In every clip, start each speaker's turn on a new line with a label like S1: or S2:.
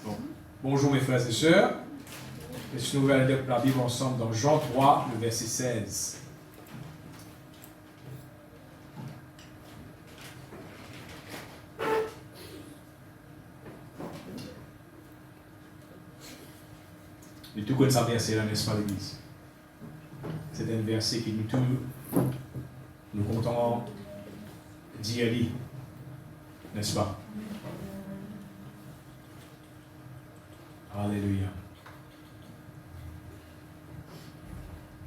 S1: Bon. Bonjour mes frères et sœurs. Nous allons lire la Bible ensemble dans Jean 3, le verset 16. Et tout comme ça verset là, n'est-ce pas l'église? C'est un verset qui nous tous, nous comptons d'y aller, n'est-ce pas? Alléluia.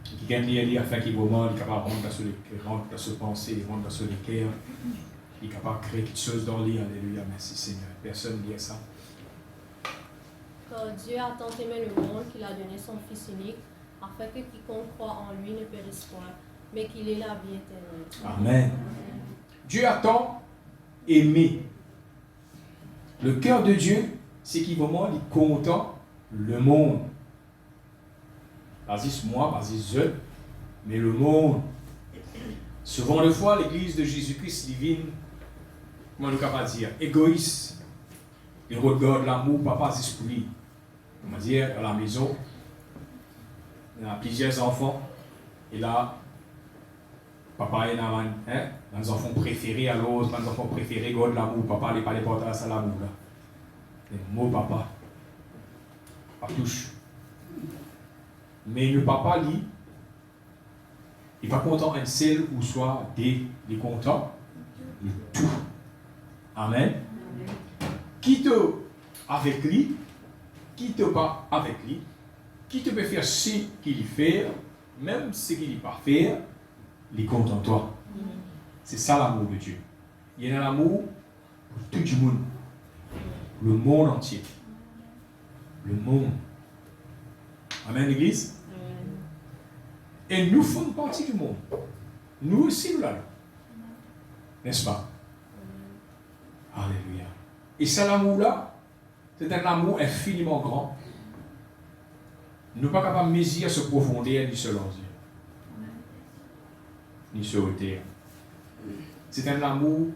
S1: Qui gagne d'y aller afin qu'il vraiment est capable de rentrer dans ce pensée, de rentrer dans ce cœur, il est capable de créer quelque chose dans lui. Alléluia, merci Seigneur. Personne ne dit ça.
S2: Car Dieu a tant aimé le monde qu'il a donné son Fils unique, afin que quiconque croit en lui ne périsse point, mais qu'il ait la vie éternelle.
S1: Amen. Dieu a tant aimé. Le cœur de Dieu, c'est qu'il vraiment il est content le monde. Pas juste moi, pas juste je, mais le monde. Souvent de fois, l'église de Jésus-Christ divine, comment nous capable dire, égoïste. Il regarde l'amour, papa, juste pour lui. On va dire, à la maison, il y a plusieurs enfants, et là, papa est dans les enfants préférés à l'autre, dans les enfants préférés, regarde l'amour, papa n'est pas les porter à l'amour là. Le mot papa, pas touche. Mais le papa, lui, il va content un seul ou soit des contents, de tout. Amen. Quitte avec lui, quitte pas avec lui, qui te peut faire ce qu'il fait, même ce qu'il n'est pas fait, il est content de toi. C'est ça l'amour de Dieu. Il y a un amour pour tout le monde. Le monde entier. Le monde. Amen, l'église. Et nous faisons partie du monde. Nous aussi, nous l'avons. N'est-ce pas? Alléluia. Et cet amour-là, c'est un amour infiniment grand. Nous ne sommes pas capables de mesurer ce profondeur ni ce longueur. Ni ce hauteur. C'est un amour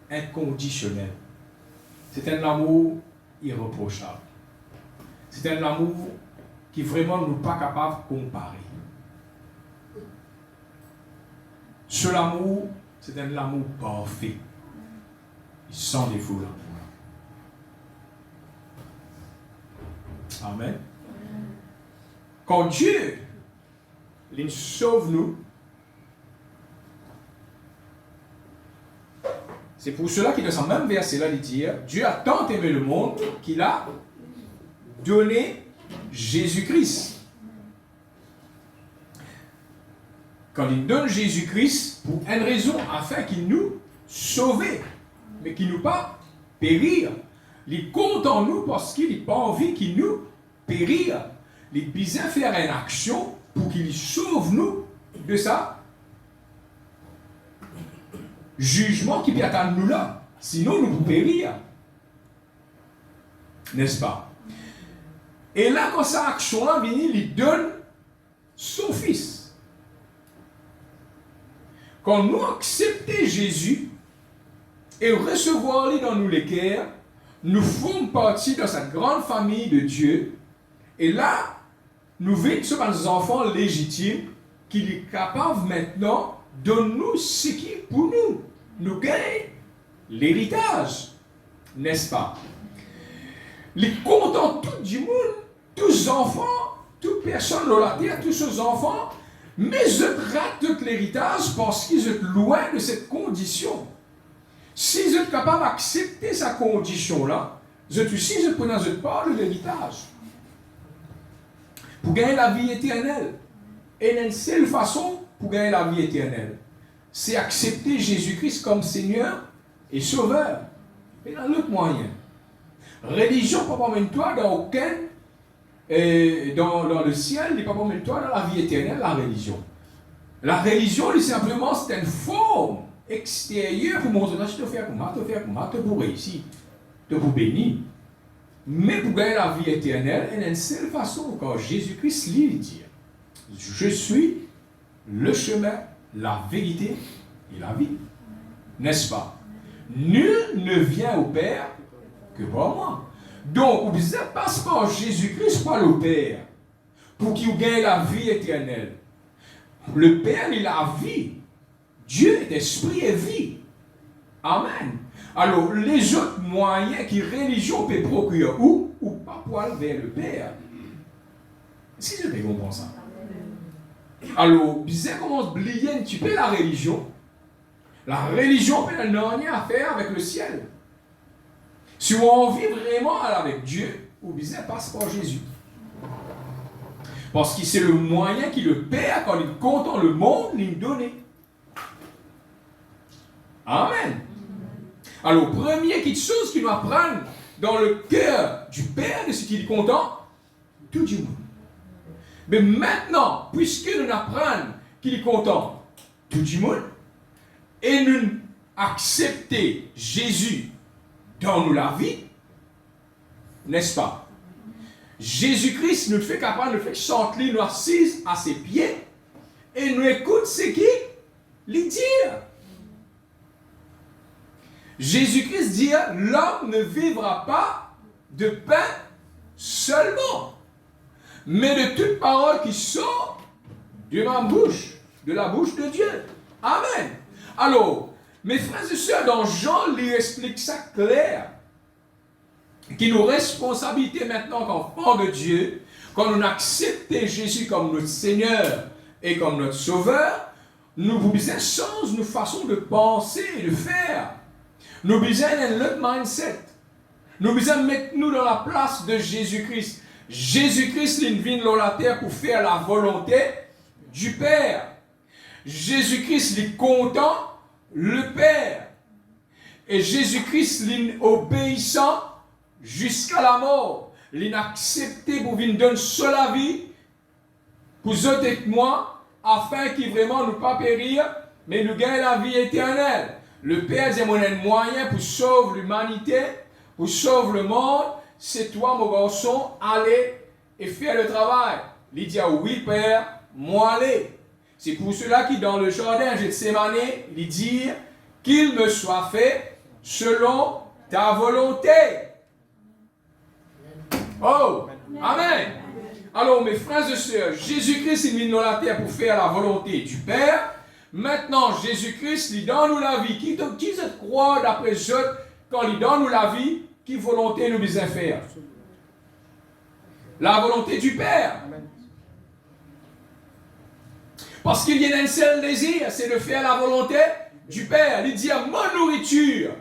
S1: inconditionnel. C'est un amour irréprochable. C'est un amour qui vraiment nous pas capable de comparer. Ce amour, c'est un amour parfait. Sans défaut l'amour. Amen. Quand Dieu il sauve nous, c'est pour cela qu'il dans ce même verset-là, il dit, Dieu a tant aimé le monde qu'il a donné Jésus-Christ. Quand il donne Jésus-Christ, pour une raison, afin qu'il nous sauve, mais qu'il nous pas périr. Il compte en nous parce qu'il n'a pas envie qu'il nous périr. Il a besoin de faire une action pour qu'il sauve nous de ça. Jugement qui peut attendre nous là. Sinon, nous pouvons périr. N'est-ce pas? Et là, quand cette action-là vient, il donne son Fils. Quand nous acceptons Jésus et recevoir-le dans nous les cœurs, nous faisons partie de cette grande famille de Dieu. Et là, nous sommes des enfants légitimes qui sont capables maintenant de nous ce qui est pour nous. Nous gagnons l'héritage, n'est-ce pas? Les contents tout du monde, tous les enfants, toute personne de la terre, tous ces enfants, mais je rate tout l'héritage parce qu'ils sont loin de cette condition. Si vous êtes capable d'accepter sa condition-là, vous êtes aussi prenez part de l'héritage. Pour gagner la vie éternelle. Et une seule façon pour gagner la vie éternelle, c'est accepter Jésus-Christ comme Seigneur et Sauveur. Et dans l'autre moyen. Religion, pas même toi dans aucun, dans le ciel, n'est pas même toi dans la vie éternelle, la religion. La religion, simplement, c'est une forme extérieure pour montrer, je te fais comme moi, te pour réussir, te pour bénir. Mais pour gagner la vie éternelle, il y a une seule façon, quand Jésus-Christ lui dit, je suis le chemin, la vérité et la vie. N'est-ce pas? Nul ne vient au Père que par moi. Donc, vous passe par Jésus-Christ par le Père, pour qu'il gagne la vie éternelle. Le Père, il a la vie. Dieu est esprit et vie. Amen. Alors, les autres moyens qui religion peut procurer où? Ou pas pour aller vers le Père. Est-ce que je peux comprendre ça? Alors, bizarre commence à oublier un petit peu la religion. La religion n'a rien à faire avec le ciel. Si on vit vraiment avec Dieu, ou bizarre passe par Jésus. Parce que c'est le moyen qui le Père, quand il compte le monde, lui donne. Amen. Alors, première chose qu'il nous apprend dans le cœur du Père, c'est ce qu'il est content, tout du monde. Mais maintenant, puisque nous apprenons qu'il est content, tout du monde, et nous acceptons Jésus dans nous la vie, n'est-ce pas? Jésus-Christ nous fait capable, nous fait chanter, nous assise à ses pieds, et nous écoute ce qu'il lui dit. Jésus-Christ dit, l'homme ne vivra pas de pain seulement, mais de toute parole qui sort de ma bouche, de la bouche de Dieu. Amen. Alors, mes frères et sœurs, dans Jean, lui explique ça clair, qui nous responsabilité maintenant qu'enfants de Dieu, quand on accepte Jésus comme notre Seigneur et comme notre Sauveur, nous vous change nos façons de penser et de faire. Nous besoin d'un autre mindset. Nous besoin mettre nous dans la place de Jésus-Christ. Jésus-Christ il vient dans la terre pour faire la volonté du Père. Jésus-Christ il est content le Père. Et Jésus-Christ il est obéissant jusqu'à la mort. Il est accepté pour venir donner seule la vie pour vous et moi, afin qu'il vraiment nous pas périr, mais nous gagne la vie éternelle. Le Père dit, mon moyen pour sauver l'humanité, pour sauver le monde, c'est toi, mon garçon, allez et faire le travail. Il dit, oui, Père, moi allez. C'est pour cela qu'il, dans le jardin Gethsémane, il dit qu'il me soit fait selon ta volonté. Oh, Amen. Alors, mes frères et sœurs, Jésus-Christ est venu dans la terre pour faire la volonté du Père. Maintenant, Jésus-Christ, il donne nous la vie. Qui se croit d'après eux, quand il donne nous la vie, qui volonté nous besoin faire? La volonté du Père. Parce qu'il y a un seul désir, c'est de faire la volonté du Père. Il dit à ma nourriture.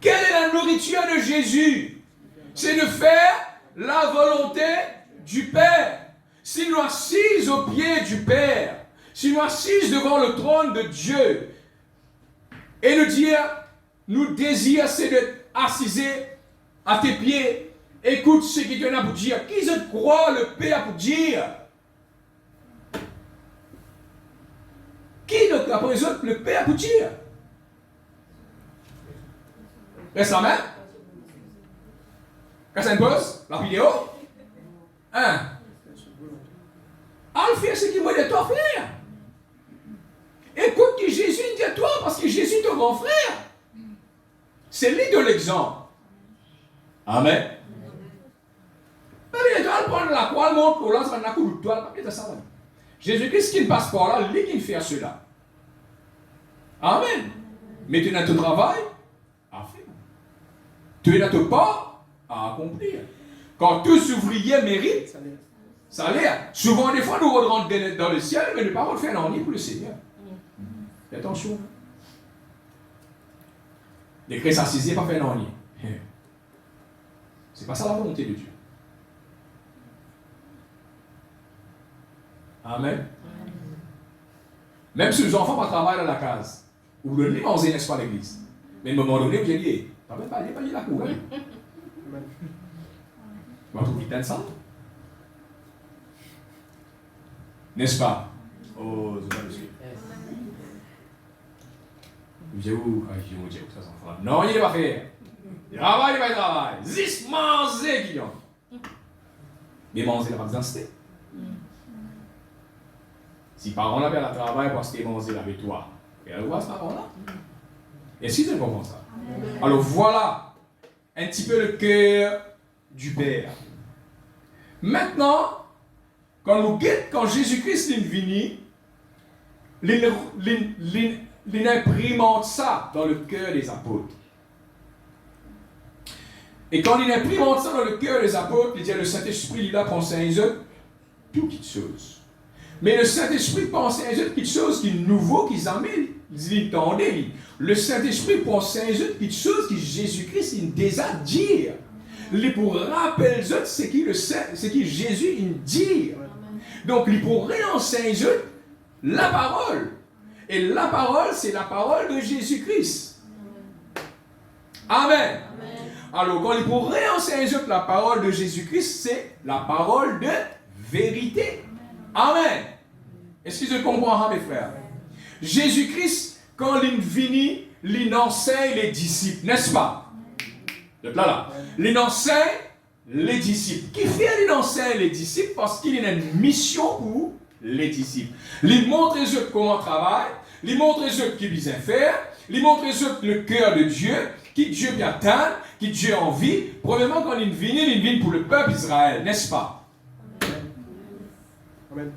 S1: Quelle est la nourriture de Jésus? C'est de faire la volonté du Père. Si nous assis au pied du Père, si nous assis devant le trône de Dieu, et nous dire, nous désir, c'est d'être assis à tes pieds, écoute ce qu'il y en a pour dire. Qui se croit le Père pour dire? Qui ne représente le Père pour dire? Récemment, quand ça pose, la vidéo, hein? Al faire ce qu'il m'a dit à toi, frère. Écoute que Jésus dit à toi, parce que Jésus est ton grand frère. C'est lui de l'exemple. Amen. Mais l'étoile prend la croix, montre pour l'autre, on a coup de toile, Jésus-Christ qui ne passe par là, lui qui fait cela. Amen. Mais tu as ton travail à faire. Tu as ton part à accomplir. Quand tous ouvriers méritent salaire. Souvent, des fois, nous rentrons dans le ciel, mais ne pas faire l'ennui pour le Seigneur. Fais attention. Les chrétiens s'assiser, pas faire l'ennui. C'est pas ça la volonté de Dieu. Amen. Même si les enfants pas travaillent dans la case, ou le nez manger, n'est-ce pas, à l'église. Mais à un moment donné, vous allez pas même pas aller la cour. On va trouver le ça. N'est-ce pas? Oh, c'est pas monsieur. Non, il ne va pas faire. Il travaille, il va travailler. Zis manger, Guillaume. Mais manger, il n'a pas besoin de citer. Si parents là, elle travaille parce qu'ils manger avec toi, elle voit ce parent-là. Est-ce qu'ils comprennent ça? Alors voilà un petit peu le cœur du Père. Maintenant, quand Jésus-Christ est venu, il imprimente ça dans le cœur des apôtres. Et quand il imprimente ça dans le cœur des apôtres, il dit le Saint-Esprit, il a pensé à eux toutes petites choses. Mais le Saint-Esprit pense à eux toutes petites choses qui sont nouveau, qu'ils amènent. Ils entendaient. Le Saint-Esprit pense à eux toutes petites choses que Jésus-Christ il déjà dit. Il pour rappeler eux ce qui Jésus il dit. Donc il pour réenseigner eux la parole. Et la parole, c'est la parole de Jésus-Christ. Amen. Alors, quand il pour réenseigner la parole de Jésus-Christ, c'est la parole de vérité. Amen. Est-ce que je comprends, mes frères? Jésus-Christ, quand il vient, il enseigne les disciples, n'est-ce pas? Donc là. Il enseigne les disciples. Qui fait il enseigne les disciples? Parce qu'il a une mission pour les disciples. Il montre eux comment travailler, il montre eux qu'ils besoin faire, il montre eux le cœur de Dieu, qui Dieu bien atteint, qui Dieu a envie. Premièrement, quand il vient pour le peuple d'Israël, n'est-ce pas?
S3: Amen.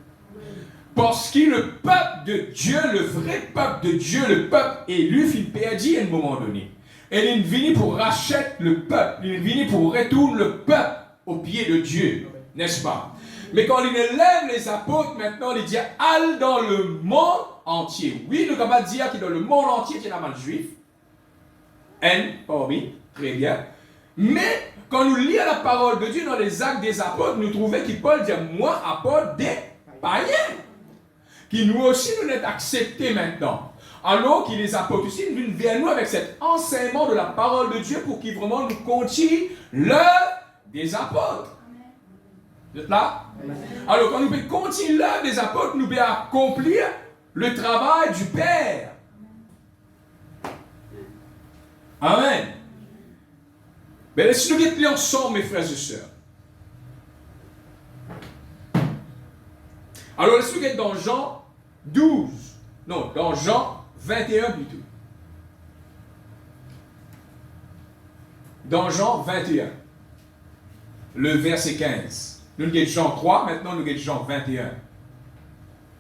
S1: Parce que le peuple de Dieu, le vrai peuple de Dieu, le peuple élu, il perdit à un moment donné. Et il est venu pour racheter le peuple, il est venu pour retourner le peuple au pied de Dieu, n'est-ce pas? Mais quand il élève les apôtres, maintenant, il dit allez dans le monde entier. Oui, nous pouvons dire qu'il est dans le monde entier, il y a mal juif. Oui, très bien. Mais quand nous lisons la parole de Dieu dans les actes des apôtres, nous trouvons que Paul dit moi, apôtre des païens, qui nous aussi nous sommes acceptés maintenant. Alors que les apôtres aussi viennent vers nous avec cet enseignement de la parole de Dieu pour qu'ils vraiment nous continuent l'œuvre des apôtres. Vous êtes là? Alors quand nous pouvons continuer l'œuvre des apôtres, nous pouvons accomplir le travail du Père. Amen. Mais laissez-nous guetter ensemble, mes frères et sœurs. Alors laissez-nous guetter dans Jean 12. Non, dans Jean 21 plutôt. Dans Jean 21. Le verset 15. Nous guettons Jean 3, maintenant nous guettons Jean 21.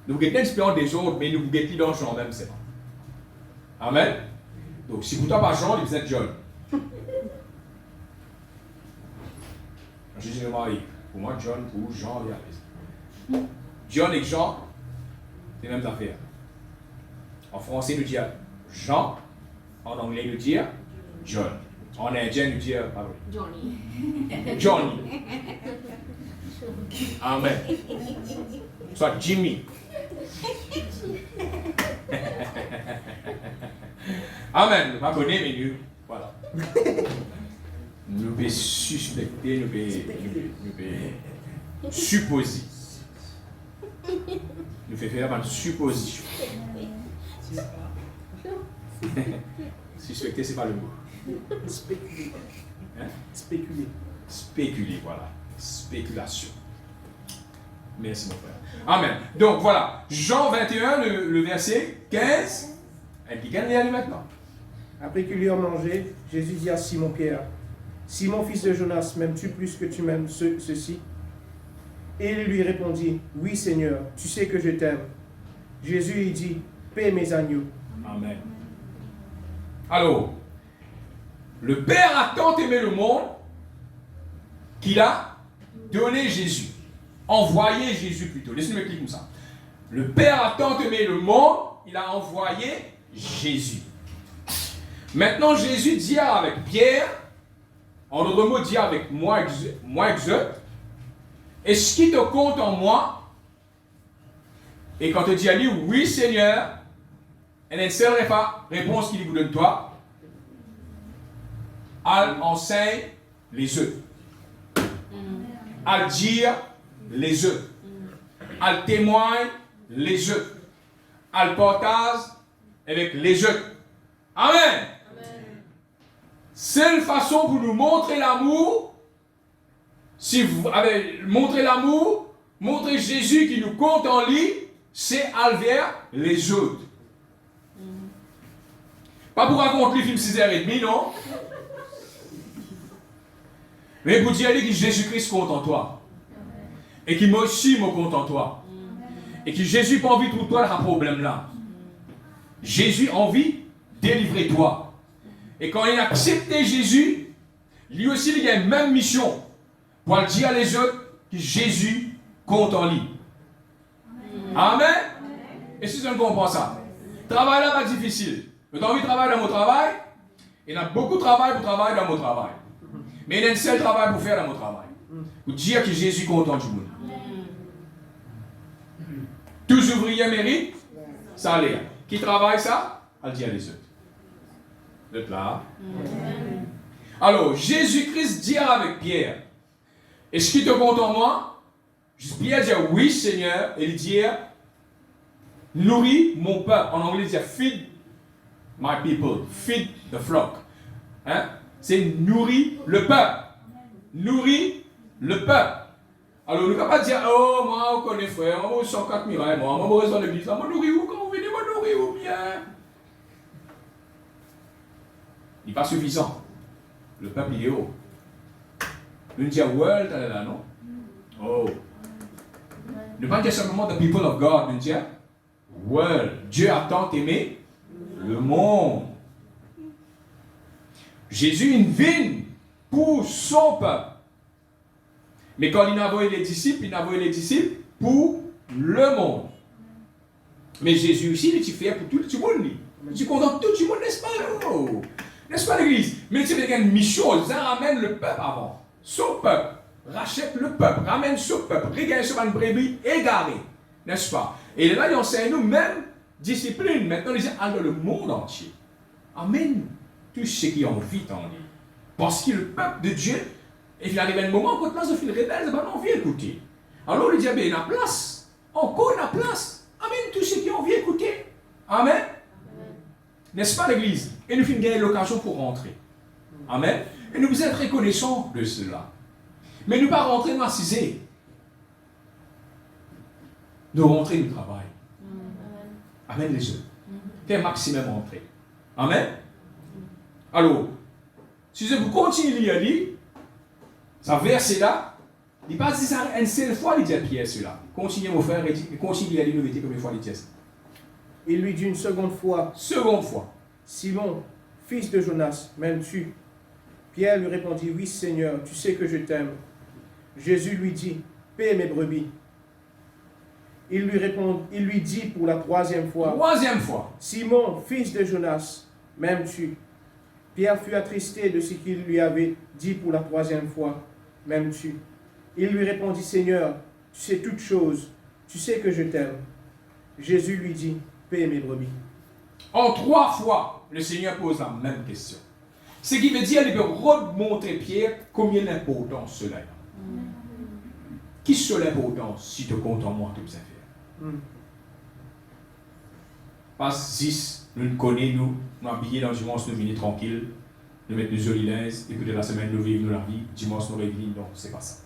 S1: Nous guettons l'inspiration des autres, mais nous guettons dans Jean même, c'est bon. Amen. Donc, si vous n'êtes pas Jean, vous êtes John. Jésus Marie. Pour moi, John, pour Jean, il y a John et Jean, c'est les mêmes affaires. En français, nous disons Jean. En anglais, nous disons John. En indien, nous disons
S2: Johnny.
S1: Johnny. Amen. Soit Jimmy. Amen. Nous ne pas connaître, mais nous, voilà. Nous pouvons suspecter, nous pouvons supposer. Nous faisons faire une supposition. Suspecter, ce n'est pas le mot.
S3: Spéculer.
S1: Hein?
S3: Spéculer.
S1: Spéculer, voilà. Spéculation. Merci, mon frère. Amen. Donc, voilà. Jean 21, le verset 15. Elle dit qu'elle est allée maintenant.
S3: Après qu'ils eurent mangé, Jésus dit à Simon-Pierre, Simon, fils de Jonas, m'aimes-tu plus que tu m'aimes ceci? Et il lui répondit, oui Seigneur, tu sais que je t'aime. Jésus lui dit, paie mes agneaux.
S1: Amen. Alors, le Père a tant aimé le monde qu'il a donné Jésus. Envoyé Jésus plutôt. Laissez-moi cliquer comme ça. Le Père a tant aimé le monde, il a envoyé Jésus. Maintenant, Jésus dit avec Pierre, en d'autres mots, dit avec moi exote, est-ce qu'il te compte en moi? Et quand tu dis à lui, oui Seigneur, et une seule réponse qu'il vous donne toi, elle enseigne les œufs. Elle dit les œufs. Elle témoigne les œufs. Elle partage avec les œufs. Amen. Seule façon pour nous montrer l'amour, si vous avez montré l'amour, montrer Jésus qui nous compte en lui, c'est aller vers les autres. Pas pour raconter les films 6h30, non? Mais pour dire que Jésus-Christ compte en toi. Et que moi aussi, je compte en toi. Et que Jésus n'a pas envie de trouver toi ce problème-là. Jésus a envie de délivrer toi. Et quand il a accepté Jésus, lui aussi, il a une même mission. Pour dire à les autres que Jésus compte en lui. Amen. Et si on comprend ça, le travail là pas difficile. Tu as envie de travailler dans mon travail, il y a beaucoup de travail pour travailler dans mon travail. Mais il y a un seul travail pour faire dans mon travail. Pour dire que Jésus compte en du monde. Tous ouvriers méritent salaire. Qui travaille ça? Elle dit à les autres. Vous êtes là? Alors, Jésus-Christ dit avec Pierre, est-ce qu'il te compte en moi? Pierre dit oui, Seigneur. Et il dit, nourris mon peuple. En anglais, il dit feed my people. Feed the flock. Hein? C'est nourrir le peuple. Nourris le peuple. Alors, nous ne pouvons pas dire, oh, moi, on connaît frère, moi, 104 miracles, moi, je reste dans l'église, moi, nourris où quand vous venez, moi, nourris où bien. Il n'est pas suffisant. Le peuple, il est haut. Nous disons world, elle est là, non? Oh. Ne pas dire simplement the people of God, nous disons world. Dieu a tant aimé le monde. Jésus une vigne pour son peuple. Mais quand il a envoyé les disciples, pour le monde. Mais Jésus aussi, il est fait pour tout le monde. Il est content pour tout le monde, n'est-ce pas? Oh. N'est-ce pas l'église? Mais il y a une mission, ça ramène le peuple avant. Son peuple. Rachète le peuple, ramène son peuple, regagne sur une brebis égarée. N'est-ce pas? Et là, il enseigne nous même discipline. Maintenant, il dit dans le monde entier. Amen. Tout ce qui en vit en lui. Parce que le peuple de Dieu, et il arrive un moment quand là, il rebelle, il n'a pas envie d'écouter. Alors, il dit, il y a une place. Encore une place. Amen. Tout ce qui ont envie d'écouter. Amen. N'est-ce pas l'église? Et nous finissons gagner l'occasion pour rentrer. Amen. Et nous vous êtes reconnaissants de cela. Mais nous ne pas rentrer dans la cisée. Nous rentrer du travail. Amen les autres. Faire maximum rentrer. Amen. Alors, si vous continuez à lire, ça verset là, il passe ça une seule fois, il dit à Pierre cela. Continuez mon frère, et continuez à lire, nous combien de fois il dit ça.
S3: Il lui dit une seconde fois, Simon, fils de Jonas, m'aimes-tu? Pierre lui répondit, oui Seigneur, tu sais que je t'aime. Jésus lui dit, paie mes brebis. Il lui dit pour la troisième fois, Simon, fils de Jonas, m'aimes-tu? Pierre fut attristé de ce qu'il lui avait dit pour la troisième fois, m'aimes-tu? Il lui répondit, Seigneur, tu sais toutes choses, tu sais que je t'aime. Jésus lui dit, paie mes brebis.
S1: En 3 fois, le Seigneur pose la même question. Ce qui veut dire qu'il veut remontrer Pierre combien d'importance cela a. Qui est l'importance si tu comptes en moi toutes ces affaires? Passe 6, nous le connaissons, nous habillés dans le dimanche, nous venons tranquilles, nous mettons nos jolis linges, et puis de la semaine, nous vivons la vie, dimanche, nous réveillons, non, c'est pas ça.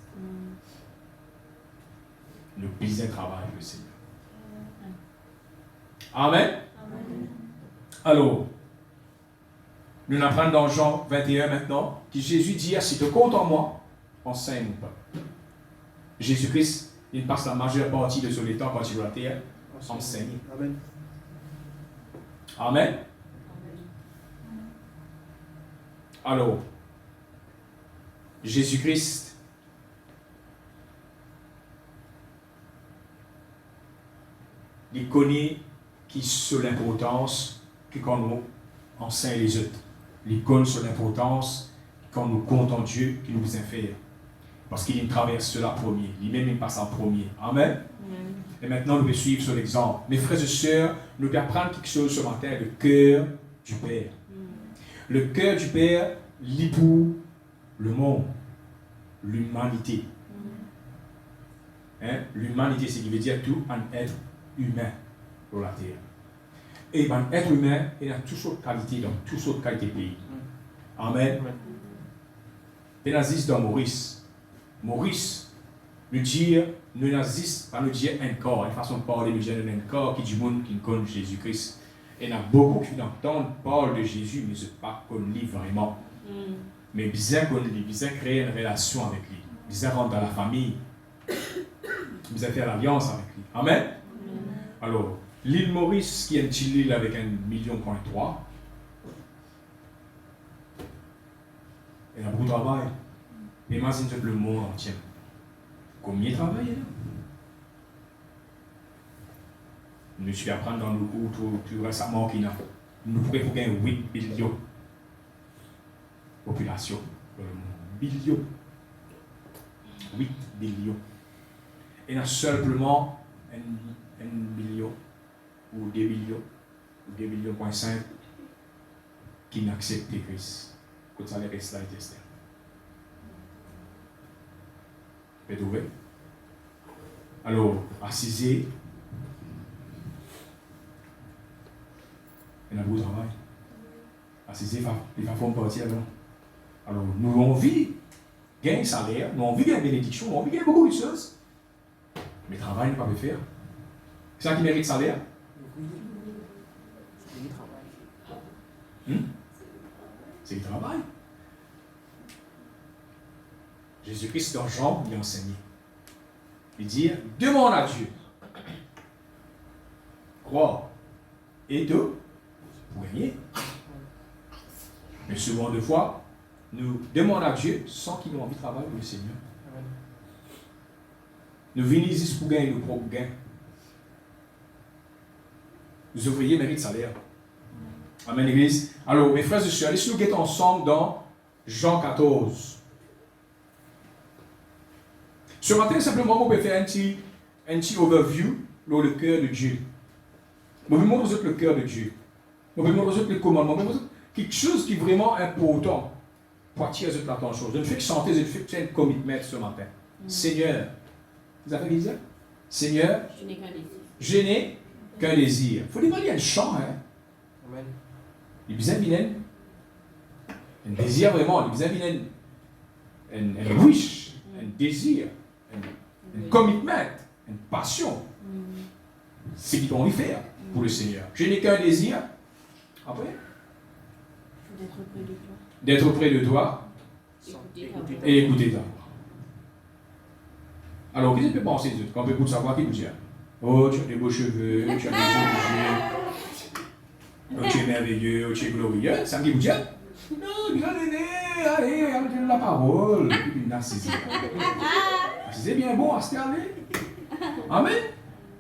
S1: Nous bien travail le Seigneur. Amen. Alors, nous apprenons dans Jean 21 maintenant, que Jésus dit, si tu comptes en moi, enseigne mon peuple. Jésus-Christ, il passe la majeure partie de son temps quand il est sur la terre, enseigne.
S3: Amen.
S1: Amen. Alors, Jésus-Christ, il connaît qui sur l'importance que quand nous enseignons les autres. Il connaît sur l'importance quand nous comptons Dieu qui nous infère. Parce qu'il traverse cela premier. Lui-même, il passe en premier. Amen. Et maintenant, nous pouvons suivre sur l'exemple. Mes frères et sœurs, nous pouvons apprendre quelque chose ce matin, le cœur du Père. Le cœur du Père lit pour le monde, l'humanité. Hein? L'humanité, c'est ce qui veut dire tout un être humain sur la terre. Et un être humain, il a toutes sortes de qualités dans toutes sortes de qualités de pays. Amen. Les nazis dans Maurice, nous dire, nous nazis, pas nous dire un corps, une façon de parler, nous dire un corps qui est du monde qui connaît Jésus-Christ. Et il y a beaucoup qui entendent parler de Jésus, mais ce n'est pas qu'on lit vraiment. mais bien connaître lui, bien créer une relation avec lui, bien rentrer dans la famille, bien faire l'alliance avec lui. Amen. Alors, l'île Maurice, qui est une petite île avec 1,3 million, elle a beaucoup de travail. Imagine tout le monde entier. Combien de travail là? Nous suis apprendre dans le cours tout récemment qu'il a. Nous pourrions gagner 8 millions de population dans le monde. Billions. 8 millions. Et il y a simplement 1 million ou 2 millions ou 2 millions point 5 qui n'acceptent Christ. Quand ça les reste là et testé. Vous pouvez trouver? Alors, assisez. Il y a un beau travail. Assisez, les femmes font partie alors. Alors, nous avons envie de gagner un salaire, nous avons envie de gagner une bénédiction, nous avons envie de gagner beaucoup de choses. Mais le travail n'est pas fait faire. C'est ça qui mérite salaire? C'est le travail. Jésus-Christ, dans Jean, il a enseigné. Il dit, demande à Dieu. Crois. Et deux, pour gagner. Mais souvent, deux fois, nous demandons à Dieu sans qu'il ait envie de travailler pour le Seigneur. Nous venons ici pour gagner nos propres gains. Les ouvriers méritent salaire. Amen, Église. Alors, mes frères et sœurs, laissez-nous guetter ensemble dans Jean 14. Ce matin, simplement, on peut faire un petit overview dans le cœur de Dieu. On peut montrer le cœur de Dieu. On peut montrer le commandement. Quelque chose qui est vraiment important pour attirer l'attention. Je ne fais que chanter, je ne fais que un commitment ce matin. Seigneur, vous avez dit ça? Seigneur, je n'ai qu'un désir. Il faut dévoiler un chant. Hein? Amen. Il y a besoin un désir vraiment. Il y a besoin un wish, un désir, un commitment, une passion. C'est ce qu'on va faire pour le Seigneur. Je n'ai qu'un désir. Après? D'être près de toi. Et écouter ta voix. Alors, qu'est-ce que tu peux penser des autres quand on écoute sa voix, qui vous dit? Oh, tu as des beaux cheveux, tu as des beaux yeux, oh, tu es merveilleux, oh, tu es glorieux. Ça me dit, vous dit? Non, allez, la parole. Narcisse. C'est bien bon à se garder. Amen.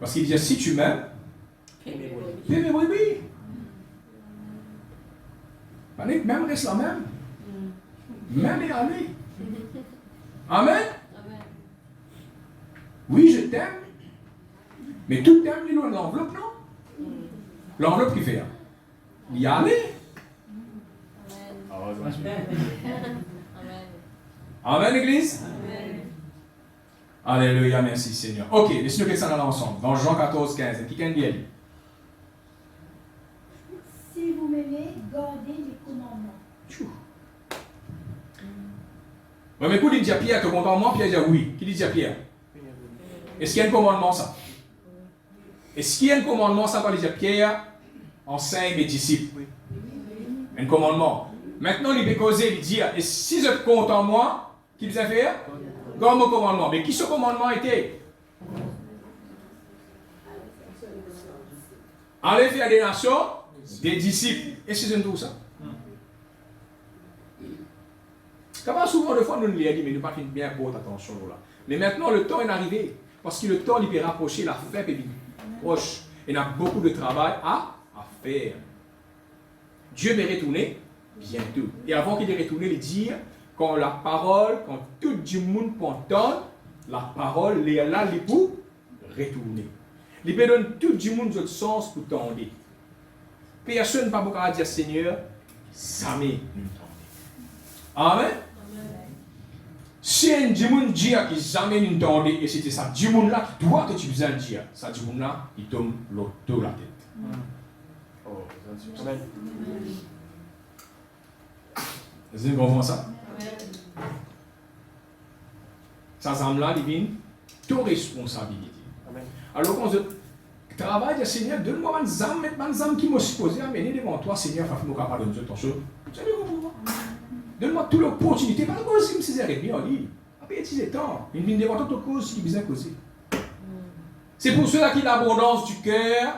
S1: Parce qu'il dit, si tu m'aimes, fais mes brebis. Même reste la même. Même et allez. Amen. Oui, je t'aime. Mais tout t'aime, il y a l'enveloppe, non? L'enveloppe qui fait. Il y a aller. Amen, Église. Alléluia, merci Seigneur. Ok, laissez-nous que ça dans ensemble. Dans Jean 14, 15. Qui can bien dit?
S4: Si vous m'aimez, gardez les commandements.
S1: Oui, mais écoute, il dit à Pierre, tu comptes en moi? Pierre dit oui. Qui dit à Pierre? Est-ce qu'il y a un commandement, ça? Est-ce qu'il y a un commandement, ça, quand il dit à Pierre, enseigne mes disciples? Un commandement. Maintenant, il peut causer, il dit, et si je compte en moi, qu'il doit faire? Comme mon commandement. Mais qui ce commandement était? Allez faire des nations, des disciples. Est-ce que c'est tout ça? Comment souvent, de fois, nous nous dit, mais nous ne pas bien porter attention là. Mais maintenant, le temps est arrivé. Parce que le temps, il peut rapprocher la fin et proche. Il y a beaucoup de travail à faire. Dieu m'est retourné bientôt. Et avant qu'il ait retourné, il dit, quand la parole, quand tout le monde peut entendre, la parole, il est là pour retourner. Il peut donner tout le monde de sens pour tendre. Personne ne peut pas dire Seigneur, jamais nous tendre. Amen. Si un dimanche dit qu'il jamais nous tendre, et c'était ça, dimanche là qui doit que tu besoin de dire, ça dimanche là, il tombe l'auto la tête. Oh, Amen. Vous avez compris ça? Ça semble là, divine, toute responsabilité. Amen. Alors quand je travaille, Seigneur, donne-moi une âme qui m'a supposé amener devant toi, Seigneur, afin que nous capable de nous ton chose. Vous avez compris? Donne-moi toute l'opportunité. Pas de cause, si c'est réglé en ligne. Après, il est temps. Il vient devant toute cause qui vient causer. C'est pour ceux-là qui ont l'abondance du cœur.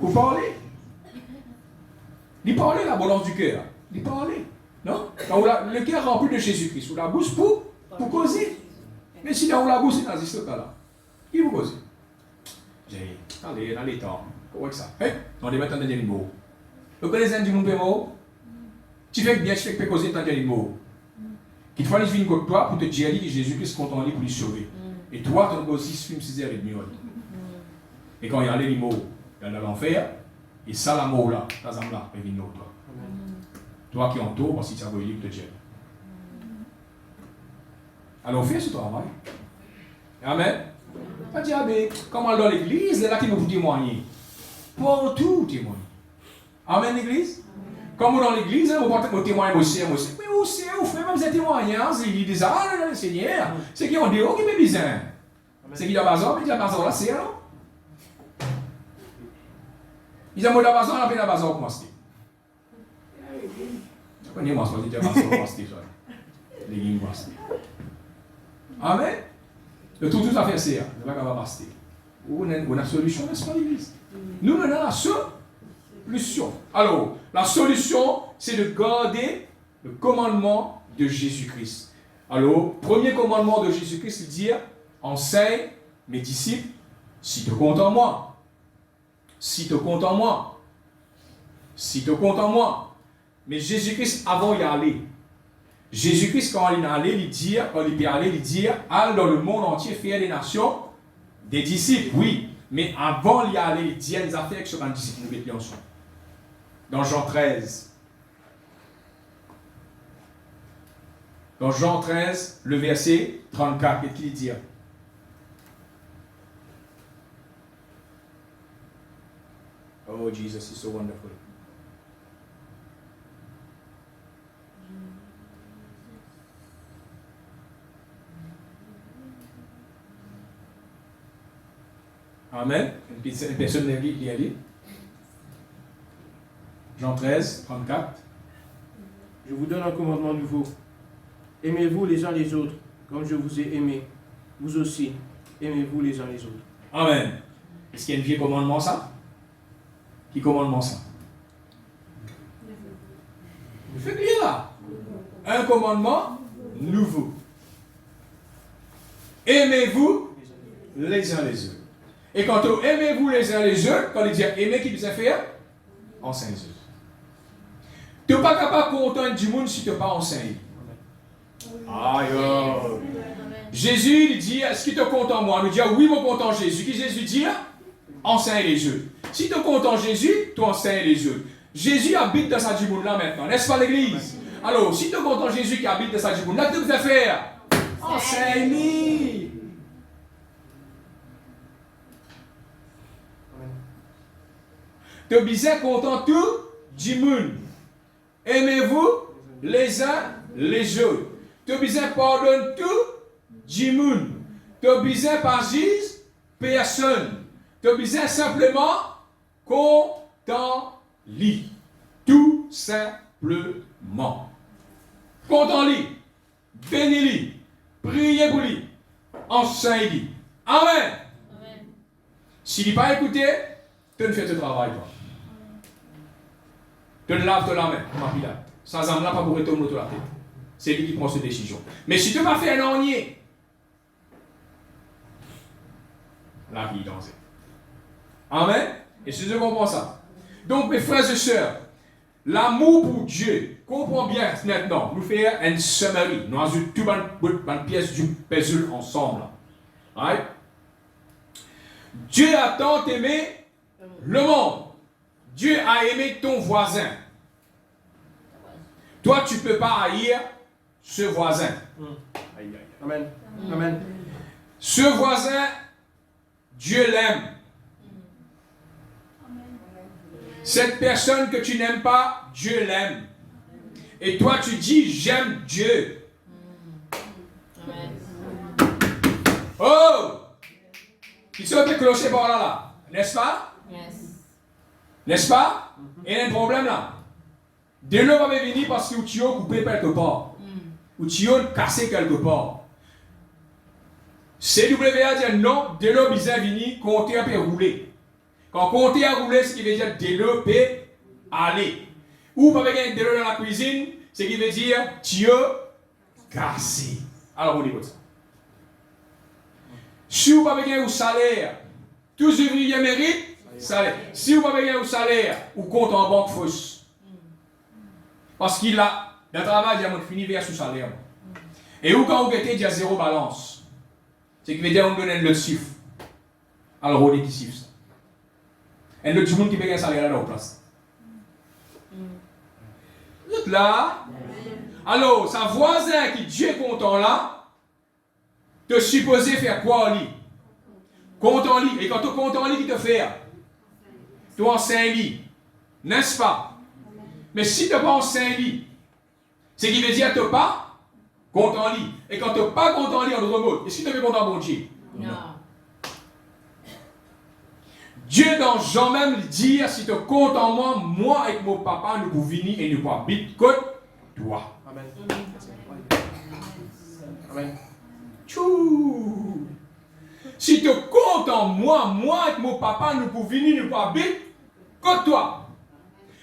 S1: Vous parlez. Il parlait l'abondance du cœur. Il parlait. Non? Quand le cœur rempli de Jésus-Christ, vous la bouche pour causer. Mais si dans la bouche, c'est dans ce cas-là. Qui vous cause? Allez, dans les temps. Comment ça? On est maintenant dans les mots. Vous connaissez un du monde mot? Tu fais que bien, tu fais que causer dans les mots. Qu'il faut aller venir contre toi pour te dire que Jésus-Christ compte en lui pour lui sauver. Et toi, ton aussi film 6h30. Et quand il y a les mots, il y a l'enfer, et ça, la mot là, ta zame là, et vient toi. Toi qui entoure, parce que tu as voulu te dire. Alors, fais ce travail. Amen. Pas dire, mais comment dans l'église, c'est là qui nous témoigner. Pour tout témoigner. Amen, l'église. Comme dans l'église, vous portez témoigner aussi. Mais où c'est, vous faites même ces témoignages, il dit ça, le Seigneur. C'est qui ont des hauts qui me disent. C'est qui a bazar, mais il y a bazar là, c'est alors. Ils ont la bazar, on a fait la bazar pour moi. Je connais moi, je dis bazar pour moi. Les lignes pour moi. Amen. Le tout à fait, c'est ne va pas passer. On a une solution, n'est-ce pas, l'église? Nous, maintenant, la solution. Alors, la solution, c'est de garder le commandement de Jésus-Christ. Alors, premier commandement de Jésus-Christ, c'est de dire, enseigne mes disciples, si tu comptes en moi. Si tu comptes en moi. Si tu comptes en moi. Mais Jésus-Christ, avant d'y aller, Jésus-Christ, quand il est allé, il dit, allez dans le monde entier, faire des nations, des disciples, oui. Mais avant d'y aller, il dit, il a fait sur un disciple, nous mettons ensemble. Dans Jean 13. Dans Jean 13, le verset 34, qu'est-ce qu'il dit? Oh, Jesus is so wonderful. Amen. Une personne qui a dit. Jean 13, 34.
S3: Je vous donne un commandement nouveau. Aimez-vous les uns les autres, comme je vous ai aimé. Vous aussi, aimez-vous les uns les autres.
S1: Amen. Est-ce qu'il y a un vieux commandement, ça? Qui commandement, ça? Vous faites bien là. Un commandement nouveau. Aimez-vous les uns les autres. Et quand on aimez-vous les uns les autres, quand il dit aimer, qui vous a fait? Enseigne les autres. Tu n'es pas capable de contenter du monde si tu n'es pas enseigné. Aïe. Jésus, il dit, est-ce que tu es content moi? Il dit, oui, mon content Jésus. Qui Jésus dit? Enseigne les autres. Si tu es content Jésus, tu enseignes les autres. Jésus habite dans sa du monde là maintenant, n'est-ce pas l'église? Alors, si tu es content Jésus qui habite dans sa du monde là, qu'est-ce que tu vas faire? Enseigne. Tu es bien content tout du monde. Aimez-vous les uns les autres. Tu es bien pardonne tout du monde. Tu es bien pas juste personne. Tu es bien simplement content-li. Tout simplement. Content-li. Bénis-li. Priez pour lui. Enseigne-li. Amen. S'il n'est pas écouté, tu ne fais ce travail pas. Tu ne laves la main, comme un Pilate. Sans âme là, pas pour retourner autour de la tête. C'est lui qui prend cette décision. Mais si tu m'as fait un ornier, la vie est dansée. Amen. Et si je comprends ça. Donc, mes frères et sœurs, l'amour pour Dieu, comprends bien maintenant, nous faisons une summary. Nous avons toutes les pièces du puzzle ensemble. Right? Dieu a tant aimé le monde. Dieu a aimé ton voisin. Toi, tu ne peux pas haïr ce voisin.
S3: Amen. Amen.
S1: Ce voisin, Dieu l'aime. Cette personne que tu n'aimes pas, Dieu l'aime. Et toi, tu dis, j'aime Dieu. Oh! Qui sont déclenchés par là, n'est-ce pas?
S2: Yes.
S1: N'est-ce pas? Il y a un problème là. De l'eau va venir parce que tu as coupé quelque part. Ou tu as cassé quelque part. CWA dit non, de l'eau bizarre venir, compter peut rouler. Quand compter à rouler, ce qui veut dire de l'eau peut aller. Ou pas avec de l'eau dans la cuisine, ce qui veut dire tu as cassé. Alors on écoute ça. Si vous n'avez pas gagné au salaire, tous les ouvriers méritent salaire. Si vous n'avez pas gagné au salaire, vous comptez en banque fausse. Parce qu'il a, le travail, il a fini vers sous salaire. Et où quand vous mettez, il y a zéro balance. C'est qui veut dire qu'on donne le chiffre. Alors on est qui chiffre ça. Et le monde qui paye un salaire là dans la place. Vous êtes là? Alors, sa voisin qui Dieu est content là, te supposé faire quoi en lit? Compte en lit. Et quand tu comptes en lit, qui te fait? Tu en 5 lits. N'est-ce pas? Mais si tu n'es pas en 5 lits, c'est qui veut dire que tu n'es pas compte en lit. Et quand tu n'es pas compte en lit, en d'autres mots, est-ce que tu es content bon Dieu?
S2: Non.
S1: Dieu dans Jean même dit, si tu comptes en moi, moi et mon papa, nous pouvons venir et nous pouvons habiter côté toi.
S3: Amen. Amen.
S1: Tchou. Si tu comptes en moi, moi et mon papa, nous pouvons venir, nous pouvons habiter côté toi.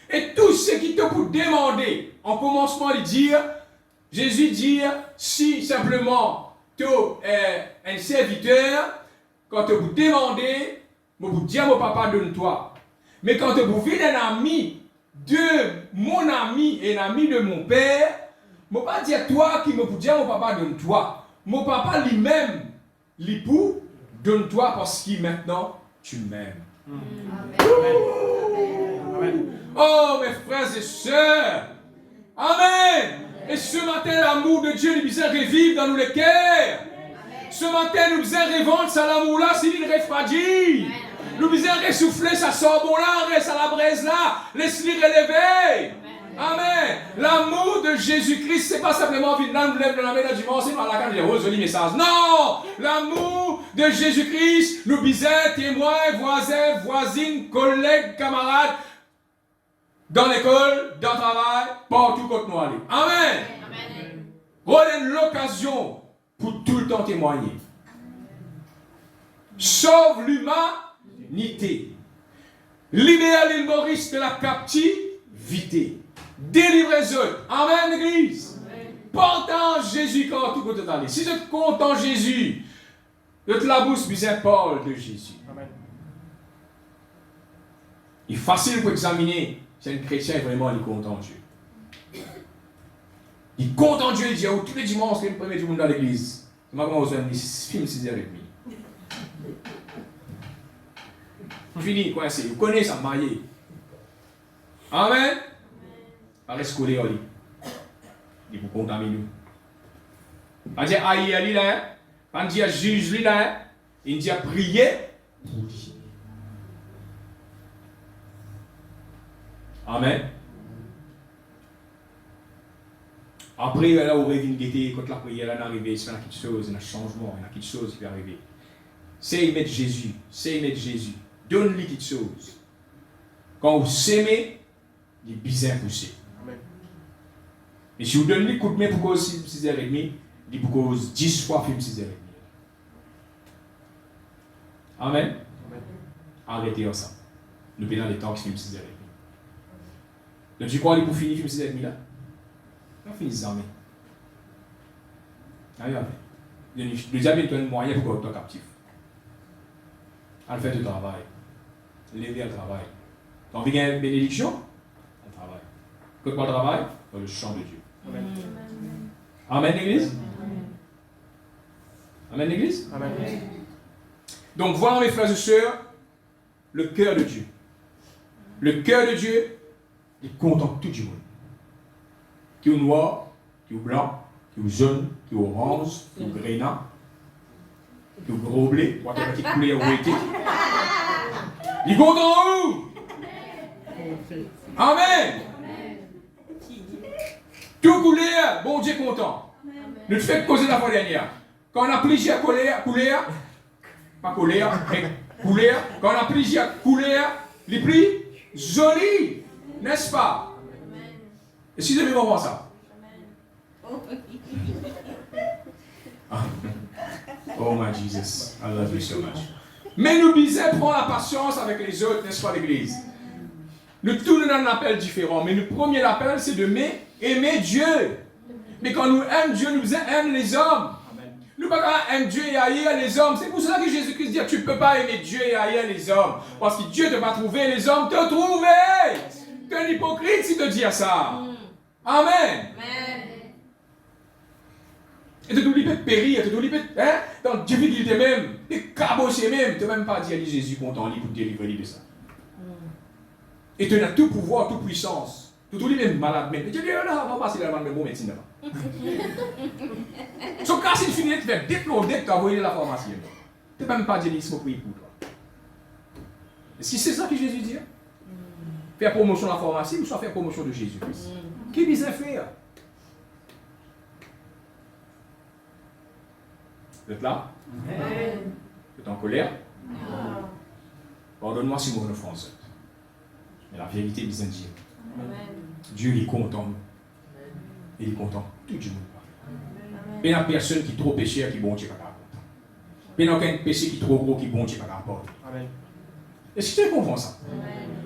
S1: Et tout ce qui te peut demander, en commencement de dire, Jésus dit, si simplement tu es un serviteur, quand tu peux demander, je peux dire mon papa donne-toi. Mais quand tu peux venir un ami de mon ami et un ami de mon père, je ne peux pas dire toi qui me peux dire mon papa donne-toi. Mon papa lui-même, l'époux, donne-toi parce que maintenant tu m'aimes.
S3: Amen.
S1: Oh mes frères et sœurs, Amen. Et ce matin, l'amour de Dieu nous besoin revivre dans nous les cœurs. Ce matin, nous besoin revendre ça l'amour-là, s'il ne rêve pas dit. Nous besoin ressouffler ça sort bon là, reste à la braise là, laisse-le relever. Amen. L'amour de Jésus-Christ, c'est pas simplement venir là, nous lève dans la main du monde, c'est pas la carte de rose, joli message. Non! L'amour de Jésus-Christ, nous besoin témoins, voisins, voisines, collègues, camarades, dans l'école, dans le travail, partout contre nous aller. Amen. Redonne l'occasion pour tout le temps témoigner. Sauve l'humanité. Libère l'île Maurice de la captivité. Délivrez-eux. Amen, l'église. Partage Jésus quand tout côté aller. Si vous êtes content Jésus, de la bouche bien parle de Jésus.
S3: Amen.
S1: Il est facile pour examiner si un chrétien est vraiment content Dieu. Il est content Dieu, il dit tous les dimanches, c'est le premier du monde dans l'église. C'est ma grand-mère, film 6h30. Fini, coincé. Vous connaissez ça, marié. Amen. Arrête scolaire, il vous contamine nous. On dit aïe, ali là, on dit juge là, il dit prier pour lui. Amen. Après, là, on revient guetter, quand la prière est arrivée, il y a quelque chose, il y a un changement, il y a quelque chose qui peut arriver. C'est mettre Jésus, c'est mettre Jésus. Donne-lui quelque chose. Quand vous s'aimez, il est bizarre poussé.
S3: Amen.
S1: Et si vous donnez coup de main pour cause 6h30, il pour cause 10 fois film 6h30. Amen.
S3: Amen.
S1: Arrêtez ça. Nous venons des temps qui film 6h30. Donc tu crois qu'il pour finir film 6h30 là? On finit ça, mais. Allez, allez. Le diable est un moyen pour que tu sois captif. À le faire du travail. Lever le travail. Tu as envie d'une bénédiction? Le travail. Que tu travail? Dans le champ de Dieu.
S3: Amen.
S1: Amen, l'église? Amen, l'église?
S3: Amen.
S1: Donc, voilà, mes frères et sœurs, le cœur de Dieu. Le cœur de Dieu est content tout du monde. Qui est noir, qui est blanc, qui est jaune, qui est orange, qui est grénat, qui est gros blé, ou à petite couleur où était. Il est content où? Amen. Tout couleur, bon Dieu content. Ne te faites causer la fois dernière. Quand on a plusieurs couleurs, pas couleur, mais couleur, quand on a plusieurs couleurs, les plus jolies, n'est-ce pas? Est-ce que vous avez compris ça? Oh my Jesus, I love you so much. Mais nous disons, prends la patience avec les autres, n'est-ce pas l'église? Nous tous nous avons un appel différent, mais le premier appel c'est de aimer Dieu. Mais quand nous aimons Dieu, nous aimons les hommes. Nous ne pouvons pas aimer Dieu et haïr les hommes. C'est pour cela que Jésus-Christ dit, tu ne peux pas aimer Dieu et haïr les hommes. Parce que Dieu te va trouver, les hommes te trouver. Tu es un hypocrite si tu dis ça. Amen. Et tu t'oublies de périr, tu t'oublies de dans la difficulté même, de cabosser même, tu n'as même pas dit à Jésus content pour te délivrer de ça. Et tu as tout pouvoir, toute puissance. Tu t'oublies même malade même. Et tu dis, là, on va passer là-bas, mais bon médecine là-bas. Son cas, c'est fini de faire déplorer que tu as envoyé la pharmacie. Tu n'as même pas dit l'isme pour toi. Est-ce que c'est ça que Jésus dit? Faire promotion de la pharmacie ou soit faire promotion de Jésus-Christ? Qui disait faire? Vous êtes là? Vous êtes en colère? Pardonne-moi si mon offense. Mais la vérité disait Dieu. Dieu est content. Il est content. Tout le monde. Il n'y a personne qui est trop péché qui bon Dieu pas content. Il n'y a aucun péché qui est trop gros qui bon Dieu pas capable. Est-ce que tu comprends ça?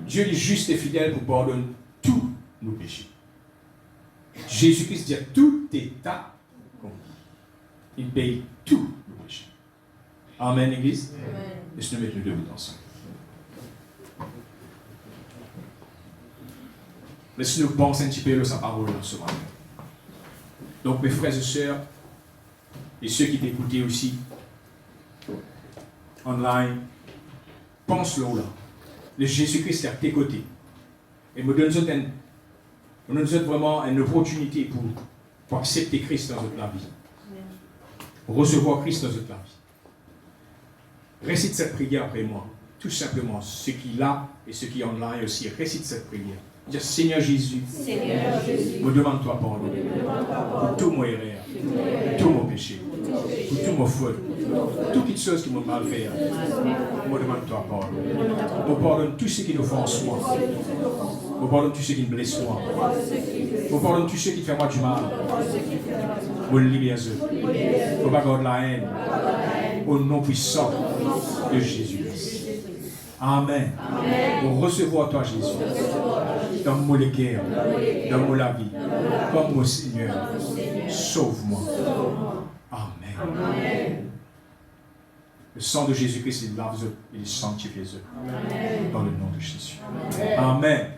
S1: Dieu est juste et fidèle pour pardonner tous nos péchés. Jésus-Christ dit tout est accompli. Il paye tous nos péchés. Amen, Église. Laisse-nous mettre nous debout ensemble. Laisse-nous penser un petit peu de sa parole dans ce matin. Donc, mes frères et sœurs, et ceux qui t'écoutaient aussi, online, pense-le là. Le Jésus-Christ est à tes côtés. Et me donne vraiment une opportunité pour accepter Christ dans notre vie. Recevoir Christ dans notre vie. Récite cette prière après moi. Tout simplement, ceux qui là et ceux qui online aussi, récite cette prière. Dis Seigneur Jésus, me demande-toi pardon pour tout mon erreur, pour tout mon péché, pour tout mon faute, toutes les choses qui m'ont mal fait. Me demande-toi pardon. Me pardonne tous ceux qui nous offensent moi. Me pardonne tous ceux qui me blessent moi. Me pardonne tous ceux qui font moi du mal. Me libère eux. Me pas garder la haine. Au nom puissant de Jésus-Christ. Amen. Pour recevoir toi, Jésus, dans mon guerre, dans mon la vie, comme mon Seigneur, sauve-moi. Amen. Le sang de Jésus-Christ, il lave eux, il sanctifie eux. Dans le nom de Jésus. Amen.